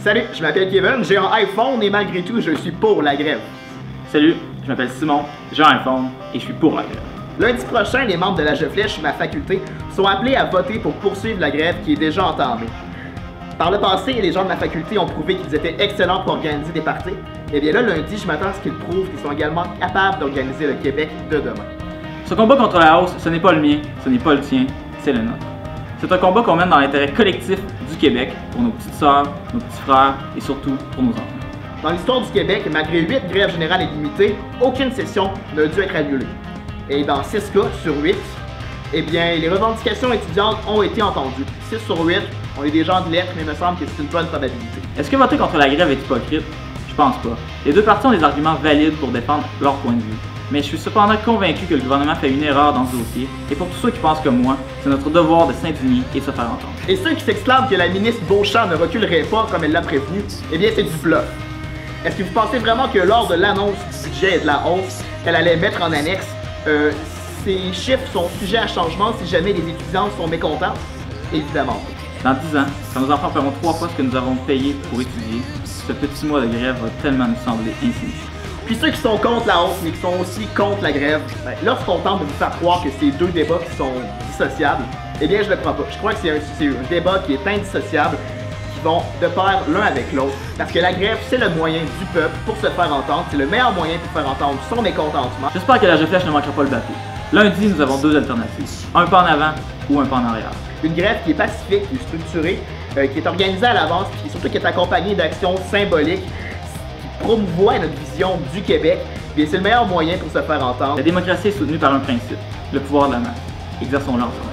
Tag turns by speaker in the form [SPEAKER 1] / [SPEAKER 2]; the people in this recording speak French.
[SPEAKER 1] Salut, je m'appelle Kevin, j'ai un iPhone et malgré tout, je suis pour la grève.
[SPEAKER 2] Salut, je m'appelle Simon, j'ai un iPhone et je suis pour la grève.
[SPEAKER 1] Lundi prochain, les membres de la Flèche, ma faculté, sont appelés à voter pour poursuivre la grève qui est déjà entamée. Par le passé, les gens de ma faculté ont prouvé qu'ils étaient excellents pour organiser des parties. Et bien là, lundi, je m'attends à ce qu'ils prouvent qu'ils sont également capables d'organiser le Québec de demain.
[SPEAKER 2] Ce combat contre la hausse, ce n'est pas le mien, ce n'est pas le tien, c'est le nôtre. C'est un combat qu'on mène dans l'intérêt collectif du Québec, pour nos petites sœurs, nos petits frères et surtout pour nos enfants.
[SPEAKER 1] Dans l'histoire du Québec, malgré 8 grèves générales et limitées, aucune session n'a dû être annulée. Et dans 6 cas sur 8, eh bien, les revendications étudiantes ont été entendues. 6 sur 8, on est des gens de lettres, mais il me semble que c'est une bonne probabilité.
[SPEAKER 2] Est-ce que voter contre la grève est hypocrite? Je pense pas. Les deux parties ont des arguments valides pour défendre leur point de vue. Mais je suis cependant convaincu que le gouvernement fait une erreur dans ce dossier, et pour tous ceux qui pensent comme moi, c'est notre devoir de s'indigner et de se faire entendre.
[SPEAKER 1] Et ceux qui s'exclament que la ministre Beauchamp ne reculerait pas comme elle l'a prévenu, eh bien c'est du bluff. Est-ce que vous pensez vraiment que lors de l'annonce du budget et de la hausse qu'elle allait mettre en annexe, ces chiffres sont sujets à changement si jamais les étudiants sont mécontents? Évidemment pas.
[SPEAKER 2] Dans 10 ans, quand nos enfants paieront 3 fois ce que nous avons payé pour étudier, ce petit mois de grève va tellement nous sembler insignifiant.
[SPEAKER 1] Puis ceux qui sont contre la hausse, mais qui sont aussi contre la grève, lorsqu'on tente de vous faire croire que c'est deux débats qui sont dissociables, eh bien je le crois pas. Je crois que c'est un débat qui est indissociable, qui vont de pair l'un avec l'autre, parce que la grève, c'est le moyen du peuple pour se faire entendre, c'est le meilleur moyen pour faire entendre son mécontentement.
[SPEAKER 2] J'espère que la Flèche ne manquera pas le bateau. Lundi, nous avons 2 alternatives, un pas en avant ou un pas en arrière.
[SPEAKER 1] Une grève qui est pacifique, qui est structurée, qui est organisée à l'avance, puis surtout qui est accompagnée d'actions symboliques, promouvoit notre vision du Québec, bien c'est le meilleur moyen pour se faire entendre.
[SPEAKER 2] La démocratie est soutenue par un principe, le pouvoir de la masse. Exerçons-le ensemble.